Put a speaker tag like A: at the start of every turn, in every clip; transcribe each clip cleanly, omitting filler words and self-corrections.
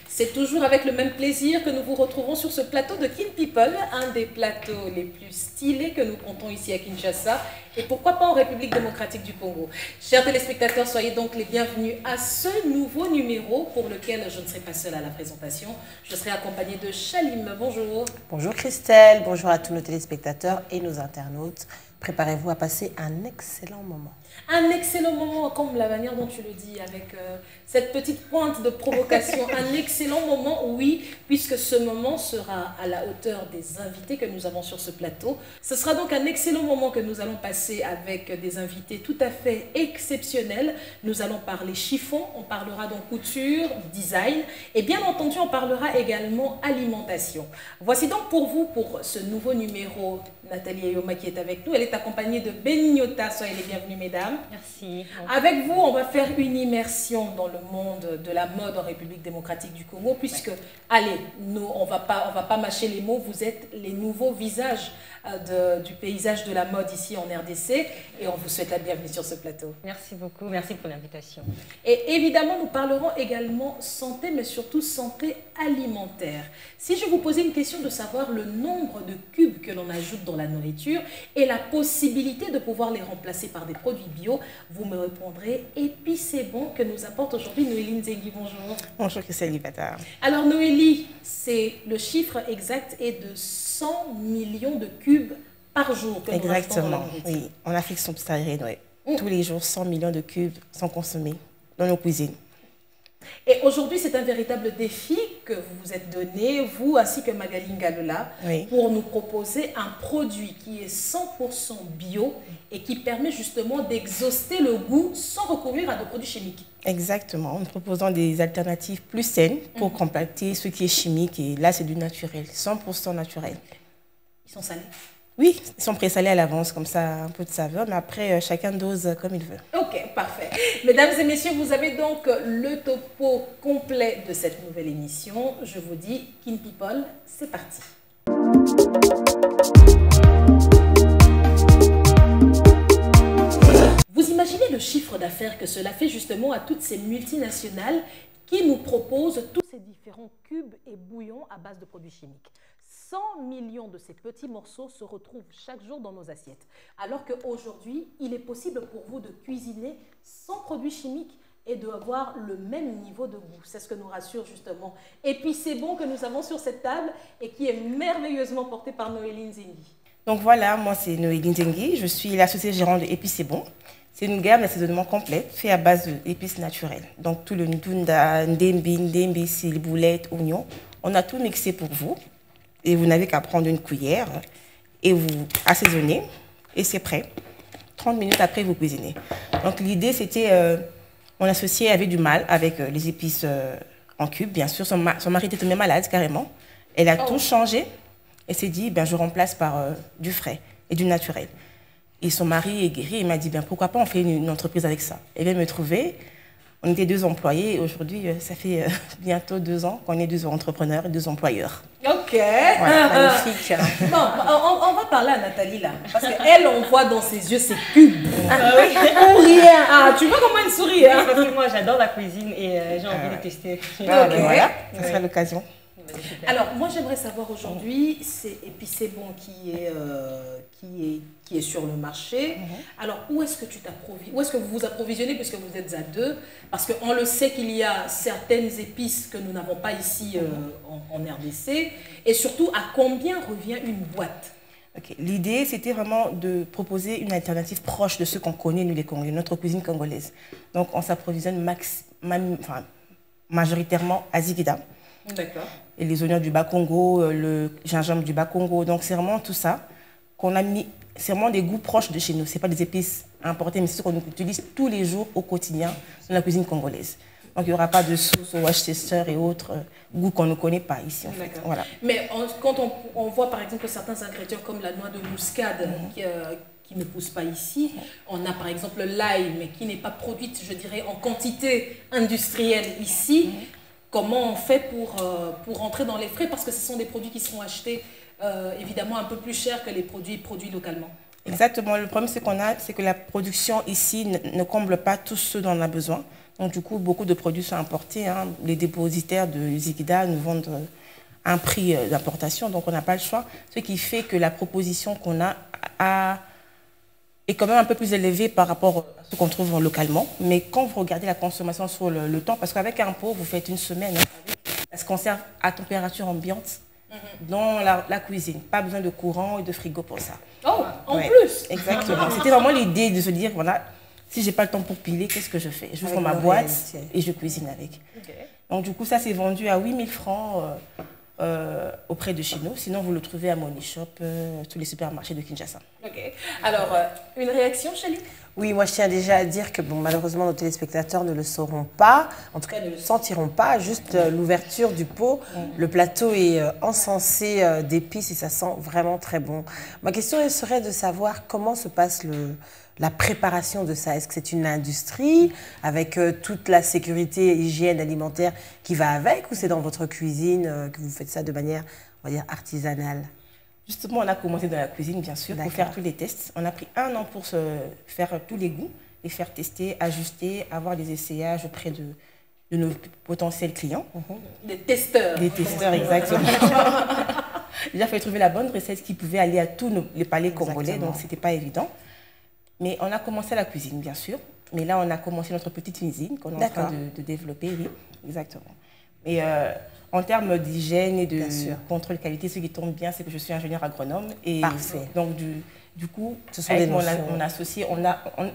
A: C'est toujours avec le même plaisir que nous vous retrouvons sur ce plateau de Kin People, un des plateaux les plus stylés que nous comptons ici à Kinshasa et pourquoi pas en République démocratique du Congo. Chers téléspectateurs, soyez donc les bienvenus à ce nouveau numéro pour lequel je ne serai pas seule à la présentation. Je serai accompagnée de Chalim. Bonjour.
B: Bonjour Christelle, bonjour à tous nos téléspectateurs et nos internautes. Préparez-vous à passer un excellent moment.
A: Un excellent moment, comme la manière dont tu le dis, avec cette petite pointe de provocation. Un excellent moment, oui, puisque ce moment sera à la hauteur des invités que nous avons sur ce plateau. Ce sera donc un excellent moment que nous allons passer avec des invités tout à fait exceptionnels. Nous allons parler chiffon, on parlera donc couture, design, et bien entendu, on parlera également alimentation. Voici donc pour vous, pour ce nouveau numéro, Nathalie Ayoma qui est avec nous. Elle est accompagnée de Benignota. Soyez les bienvenus, mesdames.
C: Merci.
A: Avec vous, on va faire une immersion dans le monde de la mode en République démocratique du Congo, puisque, allez, nous, on va pas mâcher les mots, vous êtes les nouveaux visages du paysage de la mode ici en RDC, et on vous souhaite la bienvenue sur ce plateau.
C: Merci beaucoup, merci pour l'invitation.
A: Et évidemment, nous parlerons également santé, mais surtout santé alimentaire. Si je vous posais une question de savoir le nombre de cubes que l'on ajoute dans la nourriture et la possibilité de pouvoir les remplacer par des produits bio, vous me répondrez « Et puis c'est bon » que nous apporte aujourd'hui Noélie Nzengi. Bonjour.
B: Bonjour Christelle Libata.
A: Alors Noélie, c'est le chiffre exact est de 100 millions de cubes par jour que nous achetons dans la nourriture.
B: Oui, en Afrique subsaharienne, oui. Tous les jours, 100 millions de cubes sont consommés dans nos cuisines.
A: Et aujourd'hui, c'est un véritable défi que vous vous êtes donné, vous ainsi que Magali Ngalola,
B: Oui.
A: pour nous proposer un produit qui est 100% bio et qui permet justement d'exhauster le goût sans recourir à de produits chimiques.
B: Exactement, en proposant des alternatives plus saines pour compléter ce qui est chimique. Et là, c'est du naturel, 100% naturel.
A: Ils sont salés.
B: Oui, ils sont présalés à l'avance, comme ça, un peu de saveur, mais après, chacun dose comme il veut.
A: Ok, parfait. Mesdames et messieurs, vous avez donc le topo complet de cette nouvelle émission. Je vous dis, Kin People, c'est parti. Vous imaginez le chiffre d'affaires que cela fait justement à toutes ces multinationales qui nous proposent tous ces différents cubes et bouillons à base de produits chimiques. 100 millions de ces petits morceaux se retrouvent chaque jour dans nos assiettes. Alors qu'aujourd'hui, il est possible pour vous de cuisiner sans produits chimiques et d'avoir le même niveau de goût. C'est ce que nous rassure justement. Et puis c'est bon que nous avons sur cette table et qui est merveilleusement portée par Noélie Nzengi.
B: Donc voilà, moi c'est Noélie Nzengi, je suis l'associée gérante de Épices C'est Bon. C'est une gamme d'assaisonnement complète faite à base d'épices naturelles. Donc tout le ndunda, ndembi, ndembi, boulettes, oignons. On a tout mixé pour vous. Et vous n'avez qu'à prendre une cuillère et vous assaisonnez et c'est prêt. 30 minutes après, vous cuisinez. Donc l'idée, c'était, mon associé avait du mal avec les épices en cubes, bien sûr. Son mari était même malade, carrément. Elle a tout changé et s'est dit, ben, je remplace par du frais et du naturel. Et son mari est guéri, il m'a dit, ben, pourquoi pas on fait une entreprise avec ça. Elle vient me trouver. On était 2 employés et aujourd'hui, ça fait bientôt 2 ans qu'on est 2 entrepreneurs et 2 employeurs.
A: Ok.
B: Voilà, magnifique.
A: Bon, on va parler à Nathalie là, parce qu'elle, on voit dans ses yeux ses cubes. Pour rien. Ah, tu vois comment elle sourit, hein?
C: Parce que moi, j'adore la cuisine et j'ai envie de tester.
B: Ah, ben voilà, ce sera l'occasion.
A: Alors, moi, j'aimerais savoir aujourd'hui, et puis c'est bon qui est sur le marché. Alors, où est-ce que vous vous approvisionnez puisque vous êtes à 2? Parce qu'on le sait qu'il y a certaines épices que nous n'avons pas ici en RDC. Et surtout, à combien revient une boîte?
B: Okay. L'idée, c'était vraiment de proposer une alternative proche de ce qu'on connaît, nous les Congolais, notre cuisine congolaise. Donc, on s'approvisionne majoritairement à Ziguinchor.
A: D'accord.
B: Et les oignons du Bas-Congo, le gingembre du Bas-Congo. Donc, c'est vraiment tout ça qu'on a mis. C'est vraiment des goûts proches de chez nous. Ce n'est pas des épices importées, mais c'est ce qu'on utilise tous les jours au quotidien dans la cuisine congolaise. Donc, il n'y aura pas de sauce au Worcester et autres goûts qu'on ne connaît pas ici. En fait. Voilà.
A: Mais quand on voit par exemple certains ingrédients comme la noix de muscade qui ne pousse pas ici, on a par exemple l'ail, mais qui n'est pas produite, je dirais, en quantité industrielle ici. Comment on fait pour entrer dans les frais? Parce que ce sont des produits qui seront achetés évidemment un peu plus chers que les produits produits localement.
B: Exactement. Le problème, c'est que la production ici ne comble pas tous ceux dont on a besoin. Donc, du coup, beaucoup de produits sont importés. Hein. Les dépositaires de Zigida nous vendent un prix d'importation, donc on n'a pas le choix. Ce qui fait que la proposition qu'on a est quand même un peu plus élevée par rapport à ce qu'on trouve localement. Mais quand vous regardez la consommation sur le temps, parce qu'avec un pot, vous faites une semaine, hein, ça se conserve à température ambiante dans la cuisine. Pas besoin de courant et de frigo pour ça.
A: Oh, en plus.
B: Exactement. C'était vraiment l'idée de se dire, voilà, si j'ai pas le temps pour piler, qu'est-ce que je fais? Je prends ma boîte et je cuisine avec. Okay. Donc du coup, ça s'est vendu à 8 000 francs auprès de chez nous. Sinon, vous le trouvez à Money Shop, tous les supermarchés de Kinshasa.
A: Ok. Alors, une réaction, Chélie?
D: Oui, moi je tiens déjà à dire que bon, malheureusement nos téléspectateurs ne le sauront pas, en tout cas ne le sentiront pas, juste l'ouverture du pot, le plateau est encensé d'épices et ça sent vraiment très bon. Ma question serait de savoir comment se passe la préparation de ça. Est-ce que c'est une industrie avec toute la sécurité, hygiène alimentaire qui va avec, ou c'est dans votre cuisine que vous faites ça de manière, on va dire, artisanale?
B: Justement, on a commencé dans la cuisine, bien sûr, pour faire tous les tests. On a pris 1 an pour faire tous les goûts, les faire tester, ajuster, avoir des essayages auprès de nos potentiels clients.
A: Des testeurs.
B: Des testeurs, exactement. Il a fallu trouver la bonne recette qui pouvait aller à tous les palais congolais, donc ce n'était pas évident. Mais on a commencé la cuisine, bien sûr. Mais là, on a commencé notre petite usine qu'on est en train de développer, oui, exactement. Et en termes d'hygiène et de contrôle qualité, ce qui tombe bien, c'est que je suis ingénieur agronome. Et
D: parfait.
B: Donc, du coup,
D: ce sont avec
B: mon associé,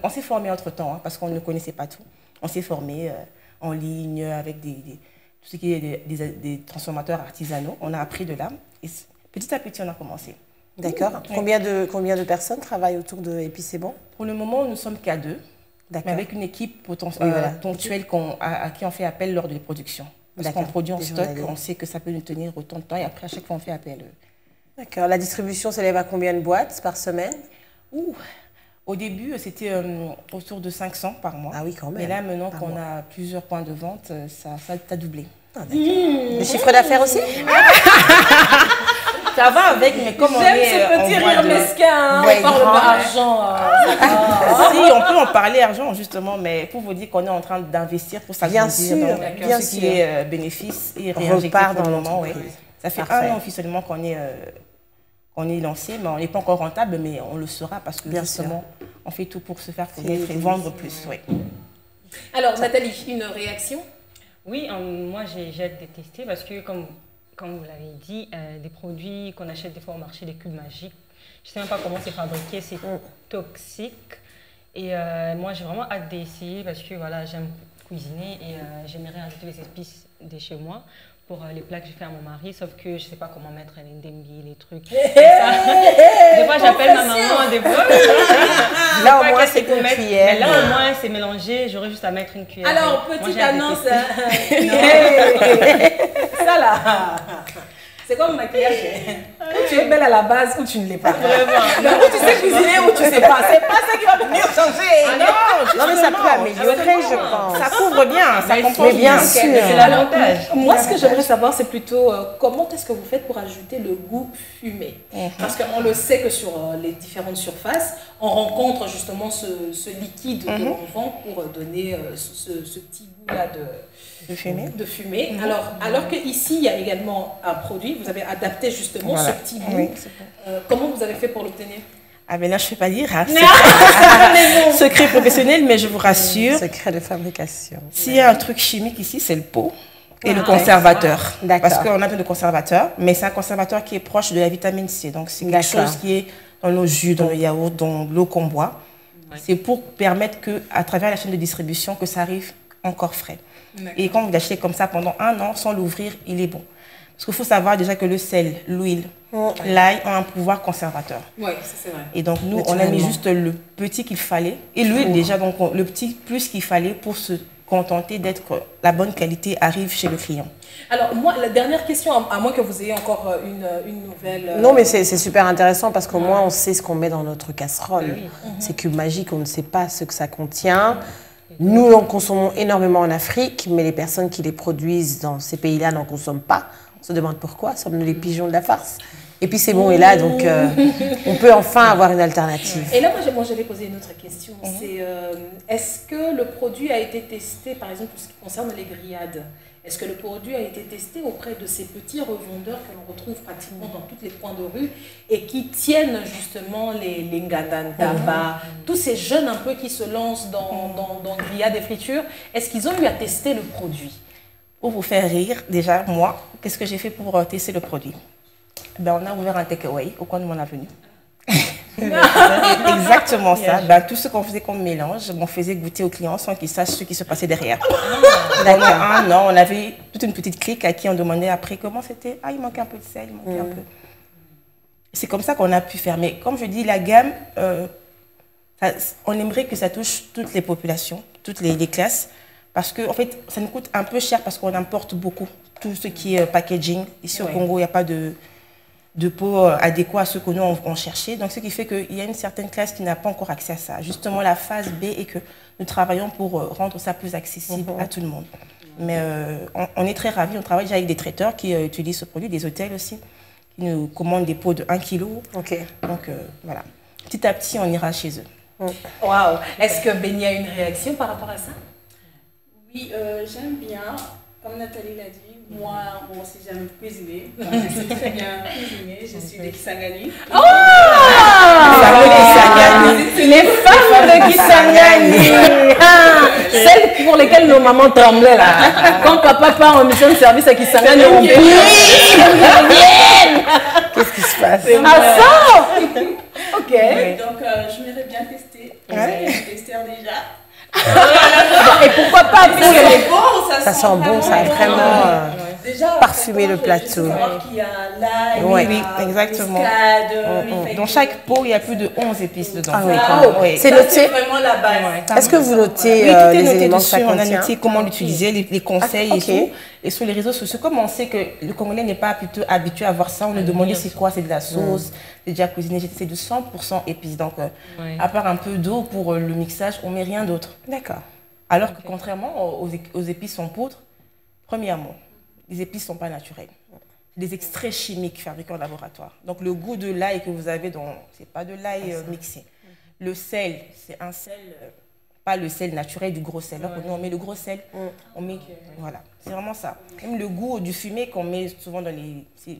B: on s'est formé entre-temps, hein, parce qu'on ne connaissait pas tout. On s'est formé en ligne avec tout ce qui est des transformateurs artisanaux. On a appris de là. Et petit à petit, on a commencé.
D: D'accord. Combien de personnes travaillent autour de Épices C'est Bon?
B: Pour le moment, nous sommes qu'à 2. Mais avec une équipe ponctuelle à qui on fait appel lors des productions. Parce qu'on produit en stock, on sait que ça peut nous tenir autant de temps et après, à chaque fois, on fait appel.
D: D'accord. La distribution s'élève à combien de boîtes par semaine?
B: Au début, c'était autour de 500 par mois.
D: Ah oui, quand même.
B: Mais là, maintenant qu'on a plusieurs points de vente, ça a doublé.
D: Ah, le chiffre d'affaires aussi?
B: Ça va avec, mais comme on est...
A: J'aime ce petit rire mesquin, on parle d'argent.
B: Si, on peut en parler argent, justement, mais pour vous dire qu'on est en train d'investir pour s'agrandir.
D: Bien sûr.
B: Ce qui est bénéfice et réinjecté pour le moment. Oui. Ça fait 1 an officiellement qu'on est lancé, mais on n'est pas encore rentable, mais on le sera parce que justement, on fait tout pour se faire connaître et vendre plus. Oui.
A: Alors, Nathalie, une réaction?
C: Oui, moi j'ai hâte de tester parce que comme vous l'avez dit, des produits qu'on achète des fois au marché, des cubes magiques, je ne sais même pas comment c'est fabriqué, c'est toxique. Et moi j'ai vraiment hâte d'essayer parce que voilà, j'aime cuisiner et j'aimerais ajouter les épices de chez moi pour les plats que je fais à mon mari, sauf que je ne sais pas comment mettre les ndembi, les trucs. Des fois j'appelle ma maman, des fois.
D: Là au moins c'est une cuillère.
C: Mais là au moins c'est mélangé, j'aurais juste à mettre une cuillère.
A: Alors, petite annonce. Ça là, c'est comme le maquillage. Ou tu es belle à la base ou tu ne l'es pas. Vraiment. Ou tu sais cuisiner ou tu ne sais pas. C'est pas ça qui va venir changer.
D: Non, mais ça peut améliorer, je pense.
B: Ça couvre bien, ça comprend
D: bien sûr.
C: C'est l'avantage.
A: Moi, ce que j'aimerais savoir, c'est plutôt comment est-ce que vous faites pour ajouter le goût fumé. Parce qu'on le sait que sur les différentes surfaces, on rencontre justement ce liquide que l'on vend pour donner ce petit goût-là de fumée. Alors qu'ici, il y a également un produit, vous avez adapté justement ce petit goût. Oui, comment vous avez fait pour l'obtenir?
B: Ah ben là, je ne fais pas dire. Hein. Secret professionnel, mais je vous rassure.
D: Secret de fabrication.
B: S'il y a un truc chimique ici, c'est le pot et le conservateur. Parce qu'on a besoin de conservateur, mais c'est un conservateur qui est proche de la vitamine C. Donc, c'est quelque chose qui est dans nos jus, dans le yaourt, dans l'eau qu'on boit. C'est pour permettre qu'à travers la chaîne de distribution, que ça arrive encore frais. Et quand vous l'achetez comme ça pendant 1 an, sans l'ouvrir, il est bon. Parce qu'il faut savoir déjà que le sel, l'huile, l'ail ont un pouvoir conservateur.
A: Oui, c'est vrai.
B: Et donc nous, on a mis juste le petit qu'il fallait. Et l'huile déjà, donc le petit plus qu'il fallait pour se contenter d'être la bonne qualité arrive chez le client.
A: Alors moi, la dernière question, à moins que vous ayez encore une nouvelle...
D: Non, mais c'est super intéressant parce qu'au moins on sait ce qu'on met dans notre casserole. Ces cubes magiques, on ne sait pas ce que ça contient. Nous en consommons énormément en Afrique, mais les personnes qui les produisent dans ces pays-là n'en consomment pas. On se demande pourquoi, sommes-nous les pigeons de la farce? Et puis c'est bon, et là, donc on peut enfin avoir une alternative.
A: Et là, moi j'avais posé une autre question. C'est est-ce que le produit a été testé, par exemple, pour ce qui concerne les grillades? Est-ce que le produit a été testé auprès de ces petits revendeurs que l'on retrouve pratiquement dans tous les coins de rue et qui tiennent justement les Ngadantaba, tous ces jeunes un peu qui se lancent dans grillades et fritures, est-ce qu'ils ont eu à tester le produit?
B: Pour vous faire rire, déjà, moi, qu'est-ce que j'ai fait pour tester le produit? Ben, on a ouvert un takeaway au coin de mon avenue. Exactement ça. Ben, tout ce qu'on faisait comme mélange, on faisait goûter aux clients sans qu'ils sachent ce qui se passait derrière. Pendant un an, on avait toute une petite clique à qui on demandait après comment c'était. Ah, il manquait un peu de sel, il manquait un peu. C'est comme ça qu'on a pu faire. Mais comme je dis, la gamme, on aimerait que ça touche toutes les populations, toutes les classes. Parce que, en fait, ça nous coûte un peu cher parce qu'on importe beaucoup. Tout ce qui est packaging. Ici au Congo, il n'y a pas de pot adéquat à ce que nous on cherchait. Donc, ce qui fait qu'il y a une certaine classe qui n'a pas encore accès à ça. Justement, la phase B est que nous travaillons pour rendre ça plus accessible à tout le monde. Mais on est très ravis. On travaille déjà avec des traiteurs qui utilisent ce produit, des hôtels aussi, qui nous commandent des pots de 1 kg.
D: Ok.
B: Donc, voilà. Petit à petit, on ira chez eux.
A: Waouh! Est-ce que Béni a une réaction par rapport à ça?
E: Oui, j'aime bien. Comme Nathalie l'a dit, moi aussi j'aime cuisiner. Je sais très bien cuisiner. Je suis de Kisangani.
A: Oh! Les femmes de Kisangani! Celles pour lesquelles nos mamans tremblaient là. Quand papa part en mission de service à Kisangani, on dit
D: Qu'est-ce qui se passe?
A: Ah ça! Ok.
E: Donc j'aimerais bien tester. J'ai testé déjà.
A: Et pourquoi pas
D: Ça sent bon, ça a vraiment parfumé le plateau.
E: Il y a l'ail,
B: Oui, exactement. Dans chaque pot, il y a plus de 11 épices dedans.
D: Ah oui,
B: oui.
D: c'est
E: c'est
D: noté.
E: vraiment la base.
D: Est-ce que vous notez
B: Oui, tout est
D: les
B: noté
D: éléments que ça
B: dessus. On a
D: contient?
B: noté comment l'utiliser, les conseils
D: Ah, ok.
B: et tout. Et sur les réseaux sociaux, comme on sait que le Congolais n'est pas habitué à voir ça, on nous demandait c'est quoi, c'est de la sauce, c'est déjà cuisiné, c'est de 100% épices. Donc, à part un peu d'eau pour le mixage, on met rien d'autre.
D: D'accord.
B: Alors que contrairement aux épices en poudre, premièrement, les épices ne sont pas naturelles. C'est des extraits chimiques fabriqués en laboratoire. Donc le goût de l'ail que vous avez, ce n'est pas de l'ail mixé. Le sel, c'est un sel, pas le sel naturel du gros sel. Alors que nous, on met le gros sel, on met, voilà, c'est vraiment ça. Même le goût du fumet qu'on met souvent dans les... C'est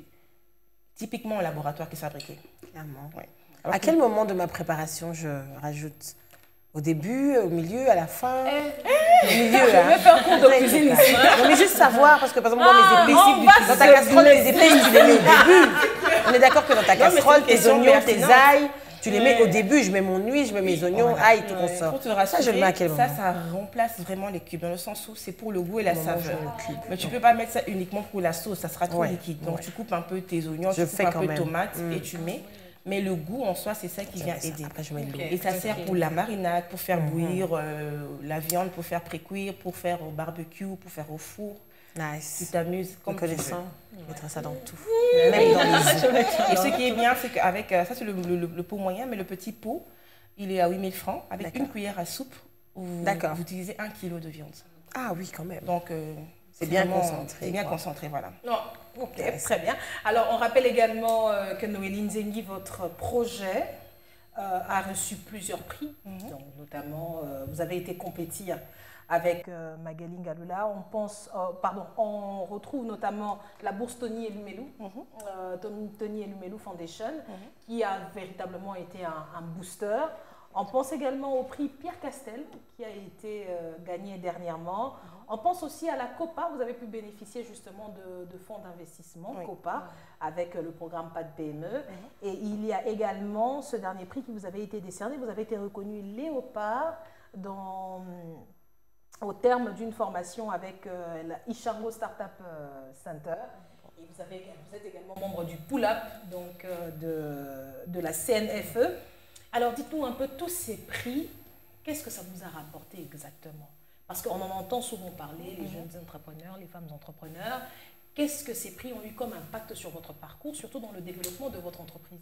B: typiquement en laboratoire qui est fabriqué.
D: Clairement.
B: Ouais.
D: À quel moment de ma préparation je rajoute? Au début, au milieu, à la fin? Au milieu,
A: Je vais faire cours de cuisine ici.
D: Non, mais juste savoir, parce que par exemple, moi, mes épices, dans ta casserole, tes épices, tu les mets au début. On est d'accord que dans ta casserole, tes oignons, tes ails, tu les mets au début. Je mets mon huile, je mets mes oignons, ail, tout ressort.
B: Pour te rassurer,
D: Ça, je le mets à quel moment?
B: ça remplace vraiment les cubes, dans le sens où c'est pour le goût et la saveur. Mais tu ne peux pas mettre ça uniquement pour la sauce, ça sera trop liquide. Donc tu coupes un peu tes oignons, tu coupes un peu de tomates et tu mets. Mais le goût en soi, c'est ça qui vient aider.
D: Après, je mets de l'eau.
B: Et ça sert pour la marinade, pour faire bouillir la viande, pour faire pré-cuire, pour faire au barbecue, pour faire au four.
D: Nice.
B: Tu t'amuses comme tu veux.
D: Connaissant, je mettrai ça dans tout. Même dans les œufs.
B: Et ce qui est bien, c'est qu'avec ça, c'est le pot moyen, mais le petit pot, il est à 8 000 francs. Avec une cuillère à soupe, vous utilisez 1 kg de viande.
D: Ah oui, quand même.
B: Donc,
D: c'est bien
B: vraiment
D: concentré.
B: C'est bien concentré, voilà.
A: Non, ok, très bien. Alors, on rappelle également que Noélie Nzengi, votre projet, a reçu plusieurs prix. Donc, notamment, vous avez été compétir avec Magali Ngalula. On retrouve notamment la bourse Tony Elumelu, Tony Elumelu Foundation, qui a véritablement été un booster. On pense également au prix Pierre Castel, qui a été gagné dernièrement. On pense aussi à la COPA. Vous avez pu bénéficier justement de fonds d'investissement, COPA, avec le programme PAD PME. Et il y a également ce dernier prix qui vous avait été décerné. Vous avez été reconnu Léopard au terme d'une formation avec la Ishango Startup Center. Et vous êtes également membre du Pull-Up, donc de la CNFE. Alors, dites-nous un peu, tous ces prix, qu'est-ce que ça vous a rapporté exactement? Parce qu'on en entend souvent parler, les jeunes entrepreneurs, les femmes entrepreneurs. Qu'est-ce que ces prix ont eu comme impact sur votre parcours, surtout dans le développement de votre entreprise?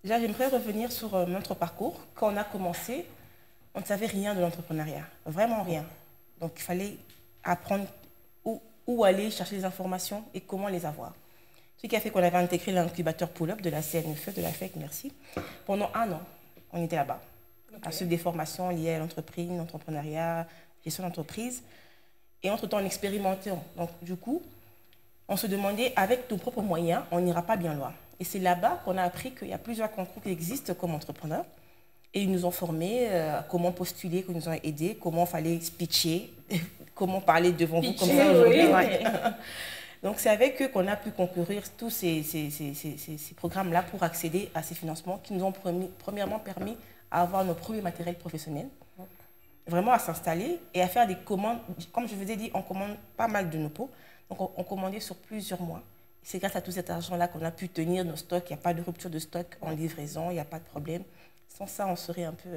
B: Déjà, j'aimerais revenir sur notre parcours. Quand on a commencé, on ne savait rien de l'entrepreneuriat, vraiment rien. Donc, il fallait apprendre où aller chercher les informations et comment les avoir. Ce Ce qui a fait qu'on avait intégré l'incubateur Pull-Up de la CNFE, de la FEC, merci. Pendant 1 an, on était là-bas. À suivre des formations liées à l'entreprise, l'entrepreneuriat, gestion d'entreprise. Et entre-temps, on expérimentait. Donc, du coup, on se demandait, avec nos propres moyens, on n'ira pas bien loin. Et c'est là-bas qu'on a appris qu'il y a plusieurs concours qui existent comme entrepreneurs. Et ils nous ont formés, comment postuler, qu'ils nous ont aidés, comment il fallait pitcher, comment parler devant vous comme ça aujourd'hui.
A: Oui.
B: Ouais. Donc, c'est avec eux qu'on a pu concourir tous ces programmes-là pour accéder à ces financements qui nous ont premièrement permis à avoir nos premiers matériels professionnels, vraiment à s'installer et à faire des commandes. Comme je vous ai dit, on commande pas mal de nos pots. Donc, on commandait sur plusieurs mois. C'est grâce à tout cet argent-là qu'on a pu tenir nos stocks. Il n'y a pas de rupture de stock en livraison, il n'y a pas de problème. Sans ça, on serait un peu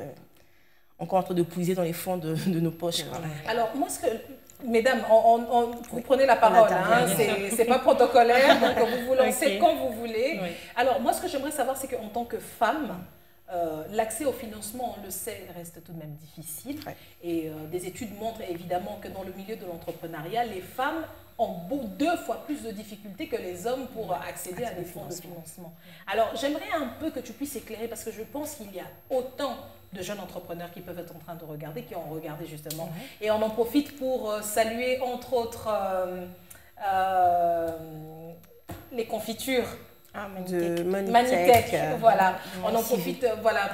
B: encore en train de puiser dans les fonds de nos poches. Voilà.
A: Alors, moi, mesdames, vous prenez la parole, hein, c'est pas protocolaire, donc vous vous lancez quand vous voulez. Oui. Alors, moi, ce que j'aimerais savoir, c'est qu'en tant que femme, l'accès au financement, on le sait, reste tout de même difficile. Ouais. Et des études montrent évidemment que dans le milieu de l'entrepreneuriat, les femmes ont 2 fois plus de difficultés que les hommes pour accéder à des fonds de financement. Alors, j'aimerais un peu que tu puisses éclairer, parce que je pense qu'il y a autant de jeunes entrepreneurs qui peuvent être en train de regarder, qui ont regardé justement. Et on en profite pour saluer, entre autres, les confitures.
D: De
A: Manitech, voilà. On en profite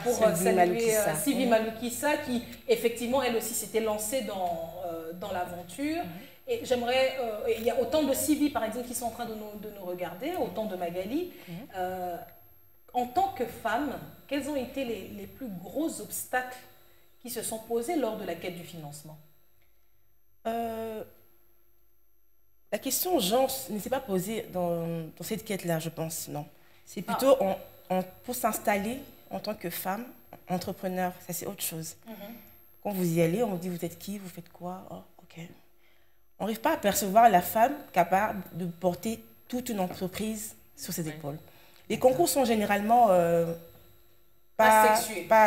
A: pour saluer Sylvie Maloukissa qui, effectivement, elle aussi s'était lancée dans l'aventure. Et j'aimerais, il y a autant de Sylvie, par exemple, qui sont en train de nous regarder, autant de Magali. En tant que femme, quels ont été les plus gros obstacles qui se sont posés lors de la quête du financement?
B: La question genre ne s'est pas posée dans cette quête-là, je pense, non. C'est plutôt pour s'installer en tant que femme, entrepreneur, ça c'est autre chose. Quand vous y allez, on vous dit vous êtes qui, vous faites quoi, oh, ok. On n'arrive pas à percevoir la femme capable de porter toute une entreprise sur ses épaules. Les concours sont généralement pas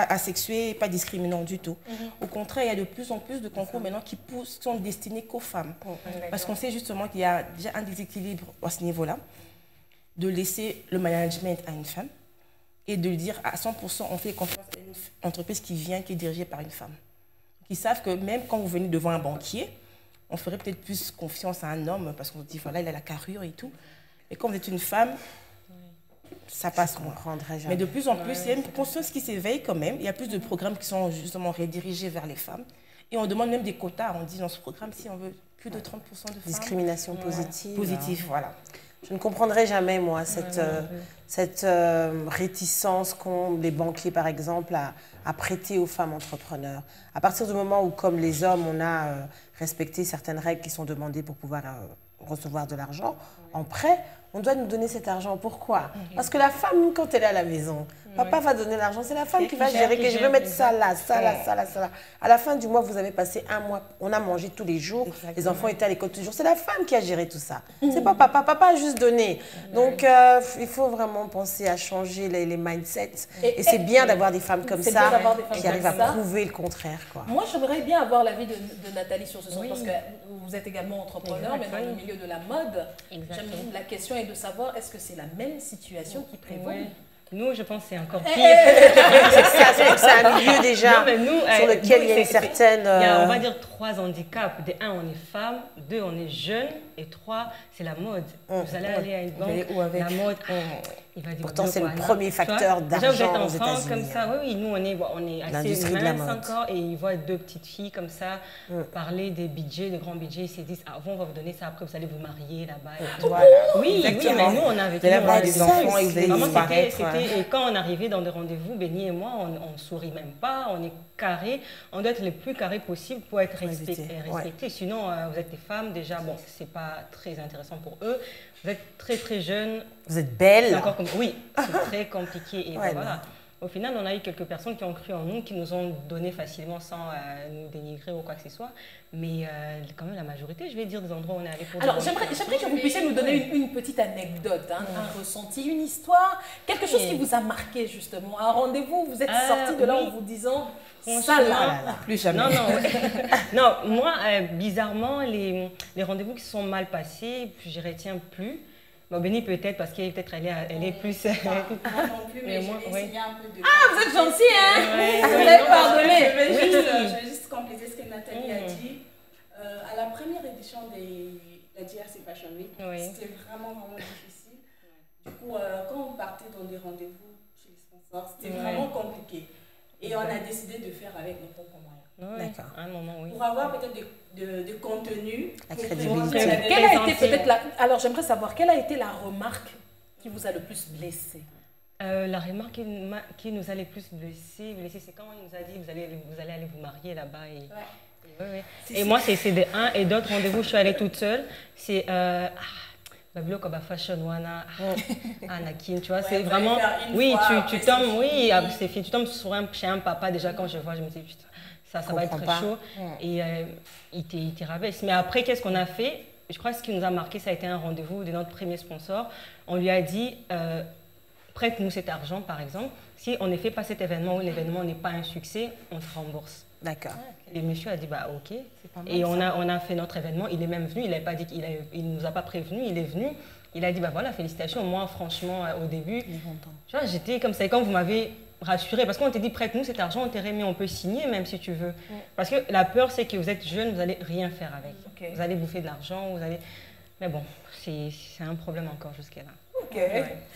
B: asexués, pas discriminants du tout. Au contraire, il y a de plus en plus de concours maintenant qui sont destinés qu'aux femmes. Parce qu'on sait justement qu'il y a déjà un déséquilibre à ce niveau-là, de laisser le management à une femme et de lui dire à 100% on fait confiance à une entreprise qui est dirigée par une femme. Ils savent que même quand vous venez devant un banquier, on ferait peut-être plus confiance à un homme parce qu'on se dit voilà, il a la carrure et tout. Et quand vous êtes une femme, ça passe moins. Mais de plus en plus, il y a une conscience qui s'éveille quand même. Il y a plus de programmes qui sont justement redirigés vers les femmes. Et on demande même des quotas. On dit dans ce programme, si on veut plus de 30% de femmes.
D: Discrimination positive.
B: Positive, voilà.
D: Je ne comprendrai jamais, moi, cette réticence qu'ont les banquiers, par exemple, à prêter aux femmes entrepreneurs. À partir du moment où, comme les hommes, on a respecté certaines règles qui sont demandées pour pouvoir recevoir de l'argent en prêt, on doit nous donner cet argent. Pourquoi? Parce que la femme, quand elle est à la maison, papa va donner l'argent, c'est la femme qui va gérer, que je veux mettre ça là, ça là, ça là, ça là. À la fin du mois, vous avez passé 1 mois, on a mangé tous les jours, les enfants étaient à l'école tous les jours. C'est la femme qui a géré tout ça. C'est pas papa, papa a juste donné. Donc, il faut vraiment penser à changer les mindsets. Et c'est bien d'avoir des femmes comme ça qui arrivent à prouver le contraire, quoi.
A: Moi, j'aimerais bien avoir l'avis de Nathalie sur ce sens, parce que vous êtes également entrepreneur, mais dans le milieu de la mode. La question est de savoir, est-ce que c'est la même situation qui prévaut?
C: Nous, je pense que c'est encore pire.
D: C'est un milieu déjà sur lequel il y a une certaine...
C: Il y a, on va dire, 3 handicaps. De 1, on est femme. 2, on est jeune. Et 3, c'est la mode. Vous allez aller à une banque, la mode... Il va dire,
D: pourtant, c'est le premier facteur d'argent aux États-Unis.
C: Comme ça, oui, nous, on est assez minces encore. Et ils voient 2 petites filles comme ça parler des budgets, des grands budgets. Ils se disent, ah, on va vous donner ça, après vous allez vous marier là-bas.
B: Voilà.
C: Oui, mais nous, on avait
B: des enfants et vous allez disparaître.
C: Et quand on arrivait dans des rendez-vous, Béni et moi, on ne sourit même pas, on est carré. On doit être les plus carrés possible pour être respecté. Sinon, vous êtes des femmes, déjà, bon, ce n'est pas très intéressant pour eux. Vous êtes très, très jeunes.
D: Vous êtes belle.
C: Oui, c'est très compliqué. Et voilà. Au final, on a eu quelques personnes qui ont cru en nous, qui nous ont donné facilement sans nous dénigrer ou quoi que ce soit. Mais quand même, la majorité, je vais dire, des endroits où on est allé pour...
A: Alors, j'aimerais que vous puissiez nous donner une petite anecdote, un ressenti, une histoire, quelque chose qui vous a marqué, justement. Un rendez-vous, vous êtes sorti de là en vous disant... Ça là,
B: plus jamais.
C: Non, moi, bizarrement, les rendez-vous qui sont mal passés, je ne retiens plus. Bon, Béni peut-être parce qu'elle elle est plus...
E: Moi non plus, mais
C: moi,
E: je vais essayer un peu de...
A: Ah, vous êtes gentil, hein?
C: Ouais,
A: Vous
C: ouais,
A: m'avez
C: non,
A: pardonné.
E: Je vais juste compléter ce que Nathalie a dit. À la première édition de la DRC Fashion Week, c'était vraiment difficile. Du coup, quand on partait dans des rendez-vous chez les sponsors, c'était vraiment compliqué. Et on a décidé de faire avec nos propres moyens.
D: D'accord.
C: À un moment, oui.
E: Pour avoir peut-être de contenu.
D: La crédibilité.
A: Quelle a été peut-être la... Alors, j'aimerais savoir, quelle a été la remarque qui vous a le plus blessé?
C: La remarque qui nous a le plus blessé, c'est quand on nous a dit vous allez aller vous marier là-bas. Et moi, c'est de un et d'autres rendez-vous, je suis allée toute seule. C'est fashion wana Anakin, tu vois, c'est vraiment oui, tu tombes tu tombes chez un papa déjà quand je vois, je me dis putain, ça va être très chaud et il te rabaisse. Mais après, qu'est-ce qu'on a fait? Je crois que ce qui nous a marqué, ça a été un rendez-vous de notre premier sponsor. On lui a dit prête-nous cet argent, par exemple. Si on ne fait pas cet événement ou l'événement n'est pas un succès, on te rembourse.
D: D'accord.
C: Et monsieur a dit bah ok.
B: Et
C: on a fait notre événement. Il est même venu. Il n'avait pas dit il nous a pas prévenu. Il est venu. Il a dit bah voilà, félicitations. Moi franchement au début, tu vois, j'étais comme ça. Et quand vous m'avez rassuré, parce qu'on t'a dit prête-nous cet argent, on t'a remis, on peut signer même si tu veux. Parce que la peur c'est que vous êtes jeune, vous allez rien faire avec. Vous allez bouffer de l'argent, vous allez. Mais bon, c'est un problème encore jusqu'à là.
B: Ok.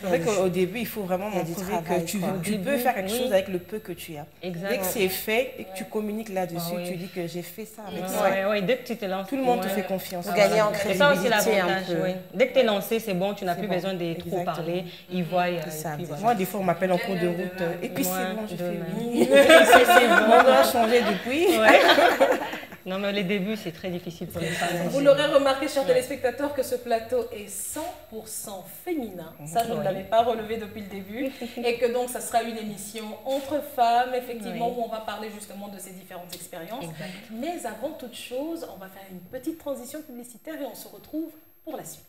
B: C'est vrai qu'au début, il faut vraiment montrer que tu peux faire quelque chose avec le peu que tu as.
C: Exactement.
B: Dès que c'est fait et que tu communiques là-dessus, tu dis que j'ai fait ça avec ça.
C: Oui, dès que tu te lances.
B: Tout le monde te fait confiance.
D: Vous gagnez en
C: crédibilité. C'est ça aussi l'avantage.
D: un peu.
C: Dès que tu es lancé, c'est bon, tu n'as plus besoin de trop parler. Ils voient.
B: Moi, des fois, on m'appelle en cours de route. Et puis, c'est bon, je fais oui.
C: C'est bon.
B: On doit changer depuis.
C: Non, mais les débuts, c'est très difficile pour les femmes.
A: Vous l'aurez remarqué, chers téléspectateurs, que ce plateau est 100% féminin. Ça, je ne l'avais pas relevé depuis le début. Et que donc, ça sera une émission entre femmes, effectivement, où on va parler justement de ces différentes expériences. Mais avant toute chose, on va faire une petite transition publicitaire et on se retrouve pour la suite.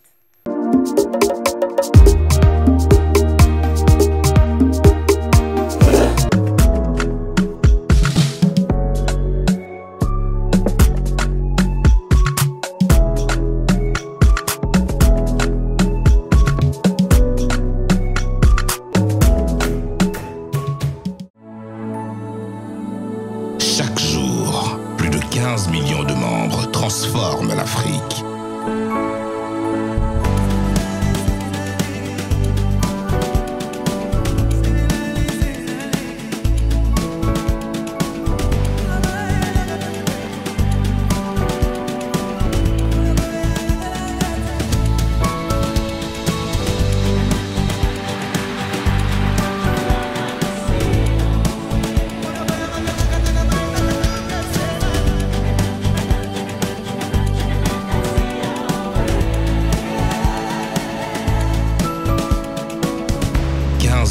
F: 15 millions de membres transforment l'Afrique.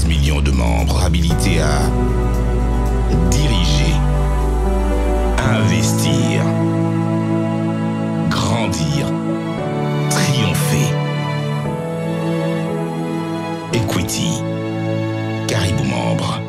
F: Millions de membres habilités à diriger, investir, grandir, triompher. Equity, Caribou Membre.